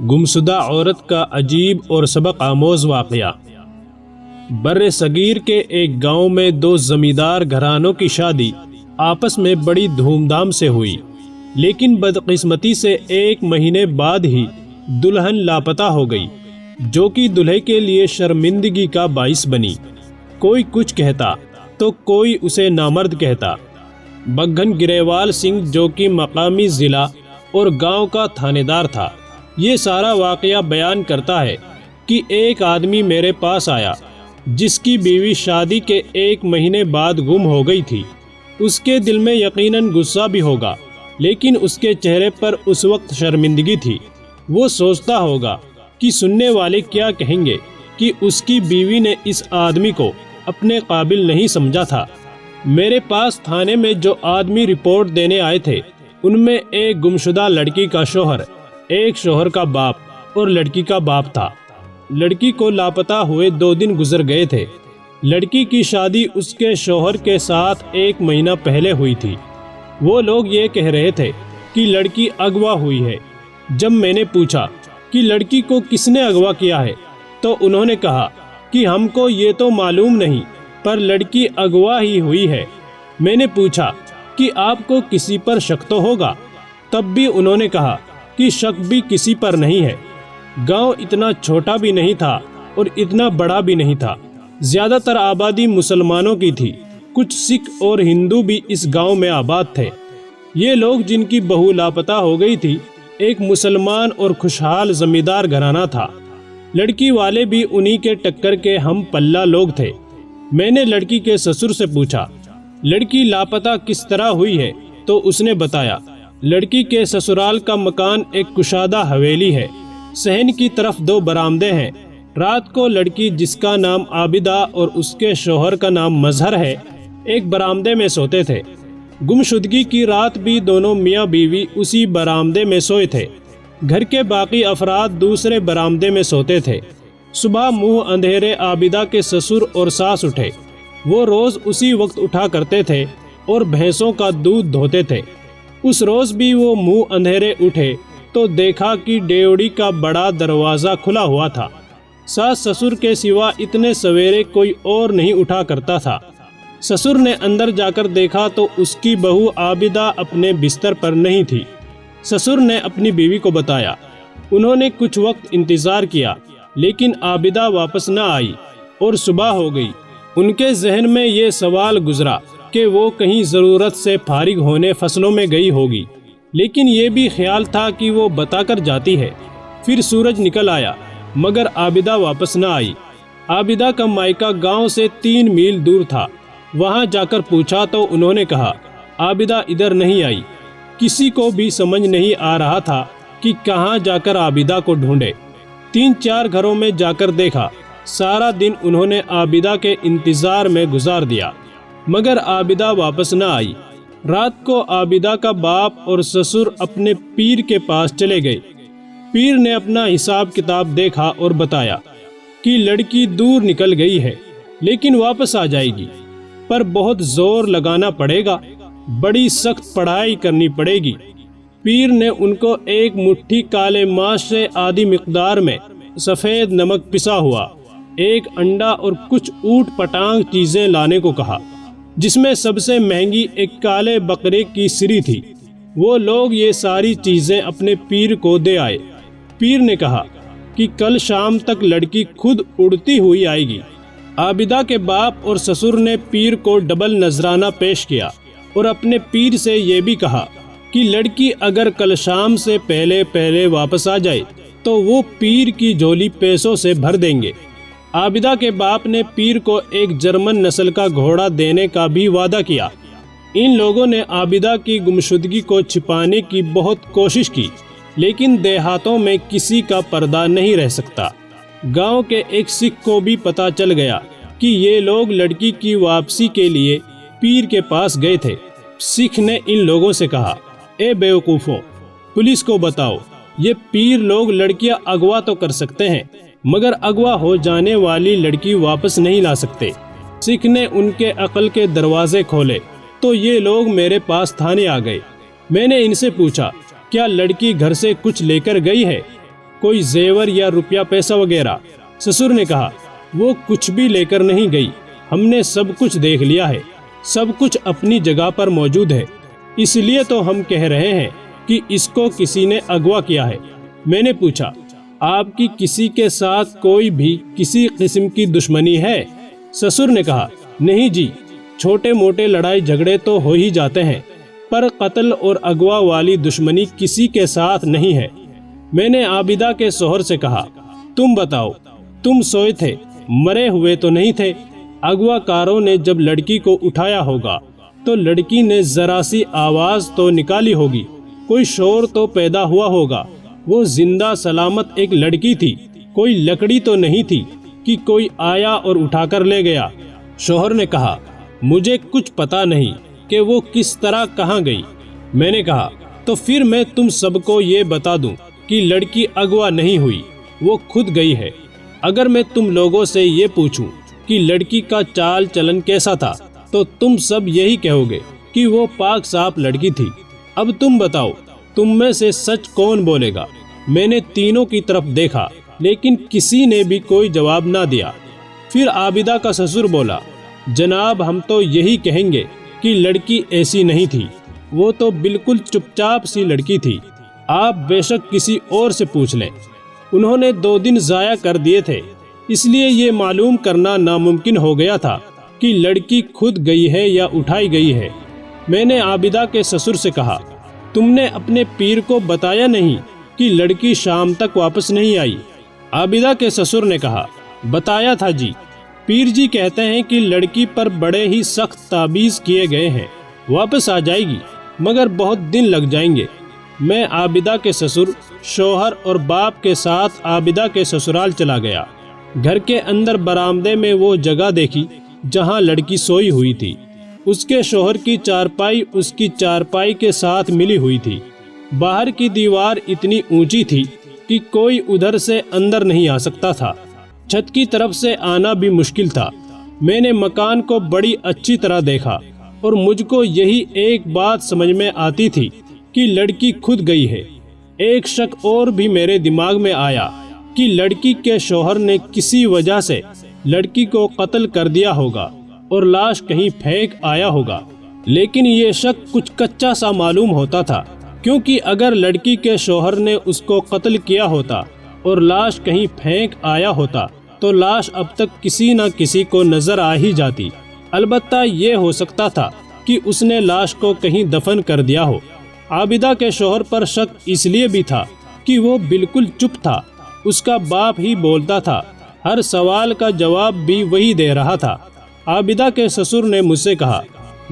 گمشدہ عورت کا عجیب اور سبق آموز واقعہ۔ بر صغیر کے ایک گاؤں میں دو زمیندار گھرانوں کی شادی آپس میں بڑی دھوم دھام سے ہوئی، لیکن بدقسمتی سے ایک مہینے بعد ہی دلہن لاپتہ ہو گئی، جو کہ دلہے کے لیے شرمندگی کا باعث بنی۔ کوئی کچھ کہتا تو کوئی اسے نامرد کہتا۔ بگھن گریوال سنگھ، جو کہ مقامی ضلع اور گاؤں کا تھانے دار تھا، یہ سارا واقعہ بیان کرتا ہے کہ ایک آدمی میرے پاس آیا جس کی بیوی شادی کے ایک مہینے بعد گم ہو گئی تھی۔ اس کے دل میں یقیناً غصہ بھی ہوگا، لیکن اس کے چہرے پر اس وقت شرمندگی تھی۔ وہ سوچتا ہوگا کہ سننے والے کیا کہیں گے کہ اس کی بیوی نے اس آدمی کو اپنے قابل نہیں سمجھا تھا۔ میرے پاس تھانے میں جو آدمی رپورٹ دینے آئے تھے، ان میں ایک گمشدہ لڑکی کا شوہر، ایک شوہر کا باپ اور لڑکی کا باپ تھا۔ لڑکی کو لاپتہ ہوئے 2 دن گزر گئے تھے۔ لڑکی کی شادی اس کے شوہر کے ساتھ 1 مہینہ پہلے ہوئی تھی۔ وہ لوگ یہ کہہ رہے تھے کہ لڑکی اغوا ہوئی ہے۔ جب میں نے پوچھا کہ لڑکی کو کس نے اغوا کیا ہے، تو انہوں نے کہا کہ ہم کو یہ تو معلوم نہیں، پر لڑکی اغوا ہی ہوئی ہے۔ میں نے پوچھا کہ آپ کو کسی پر شک تو ہوگا؟ تب بھی انہوں نے کہا کہ شک بھی کسی پر نہیں ہے۔ گاؤں اتنا چھوٹا بھی نہیں تھا اور اتنا بڑا بھی نہیں تھا۔ زیادہ تر آبادی مسلمانوں کی تھی، کچھ سکھ اور ہندو بھی اس گاؤں میں آباد تھے۔ یہ لوگ جن کی بہو لاپتہ ہو گئی تھی، ایک مسلمان اور خوشحال زمیندار گھرانہ تھا۔ لڑکی والے بھی انہی کے ٹکر کے ہم پلہ لوگ تھے۔ میں نے لڑکی کے سسر سے پوچھا لڑکی لاپتہ کس طرح ہوئی ہے، تو اس نے بتایا لڑکی کے سسرال کا مکان ایک کشادہ حویلی ہے۔ صحن کی طرف 2 برآمدے ہیں۔ رات کو لڑکی، جس کا نام عابدہ اور اس کے شوہر کا نام مظہر ہے، ایک برآمدے میں سوتے تھے۔ گمشدگی کی رات بھی دونوں میاں بیوی اسی برآمدے میں سوئے تھے۔ گھر کے باقی افراد دوسرے برآمدے میں سوتے تھے۔ صبح منہ اندھیرے عابدہ کے سسر اور ساس اٹھے۔ وہ روز اسی وقت اٹھا کرتے تھے اور بھینسوں کا دودھ دھوتے تھے۔ اس روز بھی وہ منہ اندھیرے اٹھے تو دیکھا کہ ڈیوڑی کا بڑا دروازہ کھلا ہوا تھا۔ ساس سسر کے سوا اتنے سویرے کوئی اور نہیں اٹھا کرتا تھا۔ سسر نے اندر جا کر دیکھا تو اس کی بہو عابدہ اپنے بستر پر نہیں تھی۔ سسر نے اپنی بیوی کو بتایا۔ انہوں نے کچھ وقت انتظار کیا، لیکن عابدہ واپس نہ آئی اور صبح ہو گئی۔ ان کے ذہن میں یہ سوال گزرا کہ وہ کہیں ضرورت سے فارغ ہونے فصلوں میں گئی ہوگی، لیکن یہ بھی خیال تھا کہ وہ بتا کر جاتی ہے۔ پھر سورج نکل آیا، مگر عابدہ واپس نہ آئی۔ عابدہ کا مائکہ گاؤں سے 3 میل دور تھا۔ وہاں جا کر پوچھا تو انہوں نے کہا عابدہ ادھر نہیں آئی۔ کسی کو بھی سمجھ نہیں آ رہا تھا کہ کہاں جا کر عابدہ کو ڈھونڈے۔ 3-4 گھروں میں جا کر دیکھا۔ سارا دن انہوں نے عابدہ کے انتظار میں گزار دیا، مگر عابدہ واپس نہ آئی۔ رات کو عابدہ کا باپ اور سسر اپنے پیر کے پاس چلے گئے۔ پیر نے اپنا حساب کتاب دیکھا اور بتایا کہ لڑکی دور نکل گئی ہے، لیکن واپس آ جائے گی، پر بہت زور لگانا پڑے گا، بڑی سخت پڑھائی کرنی پڑے گی۔ پیر نے ان کو 1 مٹھی کالے ماش سے آدھی مقدار میں سفید نمک پسا ہوا، 1 انڈا اور کچھ اوٹ پٹانگ چیزیں لانے کو کہا، جس میں سب سے مہنگی ایک کالے بکرے کی سری تھی۔ وہ لوگ یہ ساری چیزیں اپنے پیر کو دے آئے۔ پیر نے کہا کہ کل شام تک لڑکی خود اڑتی ہوئی آئے گی۔ عابدہ کے باپ اور سسر نے پیر کو ڈبل نذرانہ پیش کیا اور اپنے پیر سے یہ بھی کہا کہ لڑکی اگر کل شام سے پہلے واپس آ جائے تو وہ پیر کی جھولی پیسوں سے بھر دیں گے۔ عابدہ کے باپ نے پیر کو ایک جرمن نسل کا گھوڑا دینے کا بھی وعدہ کیا۔ ان لوگوں نے عابدہ کی گمشدگی کو چھپانے کی بہت کوشش کی، لیکن دیہاتوں میں کسی کا پردہ نہیں رہ سکتا۔ گاؤں کے ایک سکھ کو بھی پتہ چل گیا کہ یہ لوگ لڑکی کی واپسی کے لیے پیر کے پاس گئے تھے۔ سکھ نے ان لوگوں سے کہا، اے بیوقوفوں، پولیس کو بتاؤ، یہ پیر لوگ لڑکیاں اغوا تو کر سکتے ہیں، مگر اغوا ہو جانے والی لڑکی واپس نہیں لا سکتے۔ سکھ نے ان کے عقل کے دروازے کھولے تو یہ لوگ میرے پاس تھانے آ گئے۔ میں نے ان سے پوچھا، کیا لڑکی گھر سے کچھ لے کر گئی ہے؟ کوئی زیور یا روپیہ پیسہ وغیرہ؟ سسر نے کہا وہ کچھ بھی لے کر نہیں گئی، ہم نے سب کچھ دیکھ لیا ہے، سب کچھ اپنی جگہ پر موجود ہے، اس لیے تو ہم کہہ رہے ہیں کہ اس کو کسی نے اغوا کیا ہے۔ میں نے پوچھا آپ کی کسی کے ساتھ کوئی بھی کسی قسم کی دشمنی ہے؟ سسر نے کہا نہیں جی، چھوٹے موٹے لڑائی جھگڑے تو ہو ہی جاتے ہیں، پر قتل اور اغوا والی دشمنی کسی کے ساتھ نہیں ہے۔ میں نے عابدہ کے شوہر سے کہا تم بتاؤ، تم سوئے تھے، مرے ہوئے تو نہیں تھے؟ اغوا کاروں نے جب لڑکی کو اٹھایا ہوگا تو لڑکی نے ذرا سی آواز تو نکالی ہوگی، کوئی شور تو پیدا ہوا ہوگا، وہ زندہ سلامت ایک لڑکی تھی، کوئی لکڑی تو نہیں تھی کہ کوئی آیا اور اٹھا کر لے گیا۔ شوہر نے کہا مجھے کچھ پتا نہیں کہ وہ کس طرح کہاں گئی۔ میں نے کہا تو پھر میں تم سب کو یہ بتا دوں کہ لڑکی اغوا نہیں ہوئی، وہ خود گئی ہے۔ اگر میں تم لوگوں سے یہ پوچھوں کہ لڑکی کا چال چلن کیسا تھا تو تم سب یہی کہو گے کہ وہ پاک صاف لڑکی تھی۔ اب تم بتاؤ تم میں سے سچ کون بولے گا؟ میں نے تینوں کی طرف دیکھا لیکن کسی نے بھی کوئی جواب نہ دیا۔ پھر عابدہ کا سسر بولا جناب ہم تو یہی کہیں گے کہ لڑکی ایسی نہیں تھی، وہ تو بالکل چپ چاپ سی لڑکی تھی، آپ بے شک کسی اور سے پوچھ لیں۔ انہوں نے 2 دن ضائع کر دیے تھے، اس لیے یہ معلوم کرنا ناممکن ہو گیا تھا کہ لڑکی خود گئی ہے یا اٹھائی گئی ہے۔ میں نے عابدہ کے سسر سے کہا تم نے اپنے پیر کو بتایا نہیں کہ لڑکی شام تک واپس نہیں آئی؟ عابدہ کے سسر نے کہا بتایا تھا جی، پیر جی کہتے ہیں کہ لڑکی پر بڑے ہی سخت تعبیز کیے گئے ہیں، واپس آ جائے گی مگر بہت دن لگ جائیں گے۔ میں عابدہ کے سسر، شوہر اور باپ کے ساتھ عابدہ کے سسرال چلا گیا۔ گھر کے اندر برآمدے میں وہ جگہ دیکھی جہاں لڑکی سوئی ہوئی تھی، اس کے شوہر کی چارپائی اس کی چارپائی کے ساتھ ملی ہوئی تھی، باہر کی دیوار اتنی اونچی تھی کہ کوئی ادھر سے اندر نہیں آ سکتا تھا، چھت کی طرف سے آنا بھی مشکل تھا۔ میں نے مکان کو بڑی اچھی طرح دیکھا اور مجھ کو یہی ایک بات سمجھ میں آتی تھی کہ لڑکی خود گئی ہے۔ ایک شک اور بھی میرے دماغ میں آیا کہ لڑکی کے شوہر نے کسی وجہ سے لڑکی کو قتل کر دیا ہوگا اور لاش کہیں پھینک آیا ہوگا، لیکن یہ شک کچھ کچا سا معلوم ہوتا تھا، کیونکہ اگر لڑکی کے شوہر نے اس کو قتل کیا ہوتا اور لاش کہیں پھینک آیا ہوتا تو لاش اب تک کسی نہ کسی کو نظر آ ہی جاتی۔ البتہ یہ ہو سکتا تھا کہ اس نے لاش کو کہیں دفن کر دیا ہو۔ عابدہ کے شوہر پر شک اس لیے بھی تھا کہ وہ بالکل چپ تھا، اس کا باپ ہی بولتا تھا، ہر سوال کا جواب بھی وہی دے رہا تھا۔ عابدہ کے سسر نے مجھ سے کہا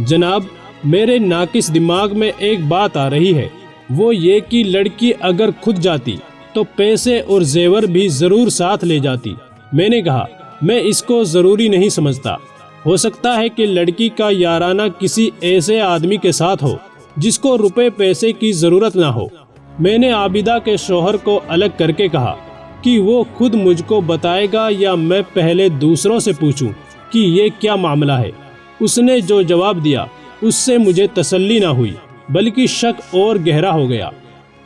جناب میرے ناقص دماغ میں ایک بات آ رہی ہے، وہ یہ کہ لڑکی اگر خود جاتی تو پیسے اور زیور بھی ضرور ساتھ لے جاتی۔ میں نے کہا میں اس کو ضروری نہیں سمجھتا، ہو سکتا ہے کہ لڑکی کا یارانہ کسی ایسے آدمی کے ساتھ ہو جس کو روپے پیسے کی ضرورت نہ ہو۔ میں نے عابدہ کے شوہر کو الگ کر کے کہا کہ وہ خود مجھ کو بتائے گا یا میں پہلے دوسروں سے پوچھوں کہ یہ کیا معاملہ ہے۔ اس نے جو جواب دیا اس سے مجھے تسلی نہ ہوئی بلکہ شک اور گہرا ہو گیا۔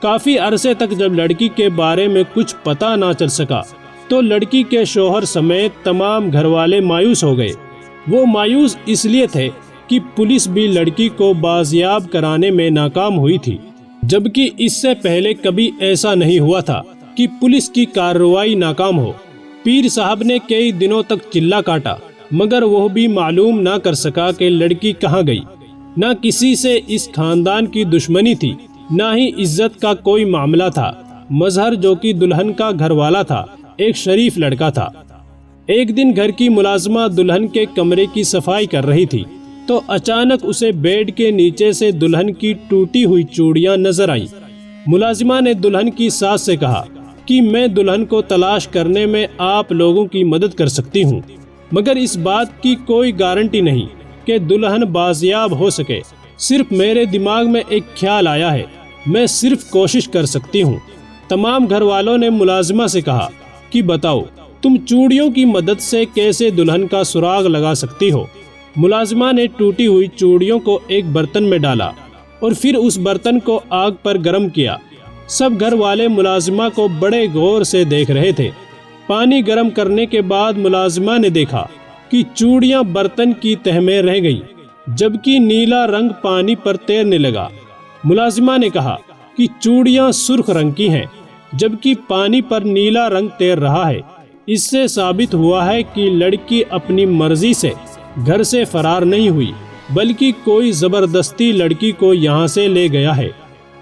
کافی عرصے تک جب لڑکی کے بارے میں کچھ پتہ نہ چل سکا تو لڑکی کے شوہر سمیت تمام گھر والے مایوس ہو گئے۔ وہ مایوس اس لیے تھے کہ پولیس بھی لڑکی کو بازیاب کرانے میں ناکام ہوئی تھی، جبکہ اس سے پہلے کبھی ایسا نہیں ہوا تھا کہ پولیس کی کارروائی ناکام ہو۔ پیر صاحب نے کئی دنوں تک چلہ کاٹا مگر وہ بھی معلوم نہ کر سکا کہ لڑکی کہاں گئی۔ نہ کسی سے اس خاندان کی دشمنی تھی، نہ ہی عزت کا کوئی معاملہ تھا۔ مظہر جو کہ دلہن کا گھر والا تھا ایک شریف لڑکا تھا۔ ایک دن گھر کی ملازمہ دلہن کے کمرے کی صفائی کر رہی تھی تو اچانک اسے بیڈ کے نیچے سے دلہن کی ٹوٹی ہوئی چوڑیاں نظر آئیں۔ ملازمہ نے دلہن کی ساس سے کہا کہ میں دلہن کو تلاش کرنے میں آپ لوگوں کی مدد کر سکتی ہوں، مگر اس بات کی کوئی گارنٹی نہیں کہ دلہن بازیاب ہو سکے۔ صرف میرے دماغ میں ایک خیال آیا ہے، میں صرف کوشش کر سکتی ہوں۔ تمام گھر والوں نے ملازمہ سے کہا کہ بتاؤ تم چوڑیوں کی مدد سے کیسے دلہن کا سراغ لگا سکتی ہو۔ ملازمہ نے ٹوٹی ہوئی چوڑیوں کو ایک برتن میں ڈالا اور پھر اس برتن کو آگ پر گرم کیا۔ سب گھر والے ملازمہ کو بڑے غور سے دیکھ رہے تھے۔ پانی گرم کرنے کے بعد ملازمہ نے دیکھا کہ چوڑیاں برتن کی تہ میں رہ گئی، جبکہ نیلا رنگ پانی پر تیرنے لگا۔ ملازمہ نے کہا کہ چوڑیاں سرخ رنگ کی ہیں، جبکہ پانی پر نیلا رنگ تیر رہا ہے۔ اس سے ثابت ہوا ہے کہ لڑکی اپنی مرضی سے گھر سے فرار نہیں ہوئی، بلکہ کوئی زبردستی لڑکی کو یہاں سے لے گیا ہے۔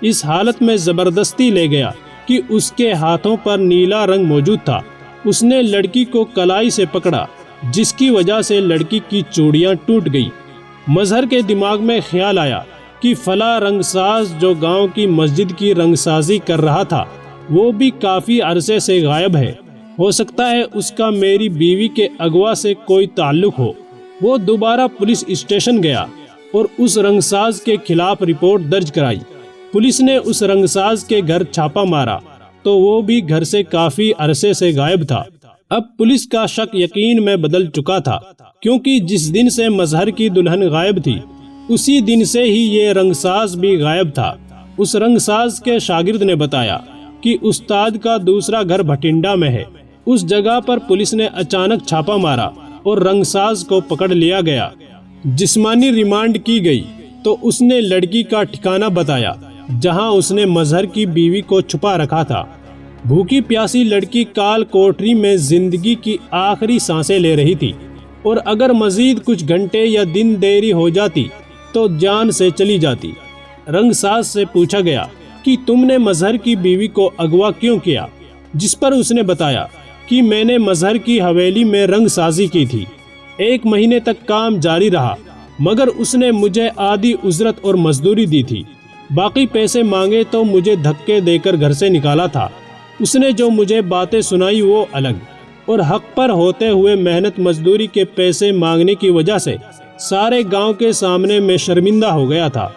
اس حالت میں زبردستی لے گیا کہ اس کے ہاتھوں پر نیلا رنگ موجود تھا۔ اس نے لڑکی کو کلائی سے پکڑا، جس کی وجہ سے لڑکی کی چوڑیاں ٹوٹ گئی۔ مظہر کے دماغ میں خیال آیا کہ فلاں رنگ ساز جو گاؤں کی مسجد کی رنگ سازی کر رہا تھا، وہ بھی کافی عرصے سے غائب ہے۔ ہو سکتا ہے اس کا میری بیوی کے اغوا سے کوئی تعلق ہو۔ وہ دوبارہ پولیس اسٹیشن گیا اور اس رنگ ساز کے خلاف رپورٹ درج کرائی۔ پولیس نے اس رنگ ساز کے گھر چھاپا مارا تو وہ بھی گھر سے کافی عرصے سے غائب تھا۔ اب پولیس کا شک یقین میں بدل چکا تھا، کیونکہ جس دن سے مظہر کی دلہن غائب تھی، اسی دن سے ہی یہ رنگ ساز بھی غائب تھا۔ اس رنگ ساز کے شاگرد نے بتایا کہ استاد کا دوسرا گھر بھٹنڈا میں ہے۔ اس جگہ پر پولیس نے اچانک چھاپا مارا اور رنگ ساز کو پکڑ لیا گیا۔ جسمانی ریمانڈ کی گئی تو اس نے لڑکی کا ٹھکانہ بتایا جہاں اس نے مظہر کی بیوی کو چھپا رکھا تھا۔ بھوکی پیاسی لڑکی کال کوٹری میں زندگی کی آخری سانسیں لے رہی تھی، اور اگر مزید کچھ گھنٹے یا دن دیری ہو جاتی تو جان سے چلی جاتی۔ رنگ ساز سے پوچھا گیا کہ تم نے مظہر کی بیوی کو اغوا کیوں کیا، جس پر اس نے بتایا کہ میں نے مظہر کی حویلی میں رنگ سازی کی تھی۔ 1 مہینے تک کام جاری رہا، مگر اس نے مجھے آدھی اجرت اور مزدوری دی تھی۔ باقی پیسے مانگے تو مجھے دھکے دے کر گھر سے نکالا تھا۔ اس نے جو مجھے باتیں سنائی وہ الگ، اور حق پر ہوتے ہوئے محنت مزدوری کے پیسے مانگنے کی وجہ سے سارے گاؤں کے سامنے میں شرمندہ ہو گیا تھا۔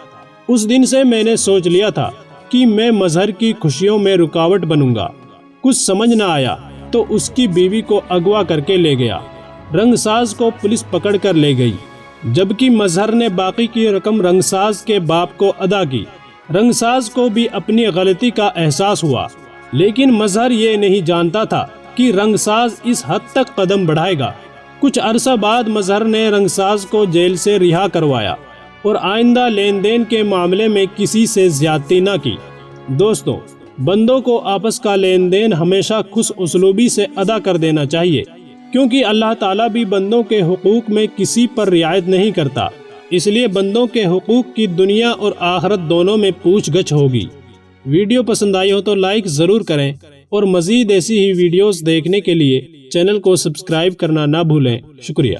اس دن سے میں نے سوچ لیا تھا کہ میں مظہر کی خوشیوں میں رکاوٹ بنوں گا۔ کچھ سمجھ نہ آیا تو اس کی بیوی کو اغوا کر کے لے گیا۔ رنگ ساز کو پولیس پکڑ کر لے گئی، جبکہ مظہر نے باقی کی رقم رنگ ساز کے باپ کو ادا کی۔ رنگ ساز کو بھی اپنی غلطی کا احساس ہوا، لیکن مظہر یہ نہیں جانتا تھا کہ رنگ ساز اس حد تک قدم بڑھائے گا۔ کچھ عرصہ بعد مظہر نے رنگ ساز کو جیل سے رہا کروایا اور آئندہ لین دین کے معاملے میں کسی سے زیادتی نہ کی۔ دوستو، بندوں کو آپس کا لین دین ہمیشہ خوش اسلوبی سے ادا کر دینا چاہیے، کیونکہ اللہ تعالیٰ بھی بندوں کے حقوق میں کسی پر رعایت نہیں کرتا۔ اس لیے بندوں کے حقوق کی دنیا اور آخرت دونوں میں پوچھ گچھ ہوگی۔ ویڈیو پسند آئی ہو تو لائک ضرور کریں، اور مزید ایسی ہی ویڈیوز دیکھنے کے لیے چینل کو سبسکرائب کرنا نہ بھولیں۔ شکریہ۔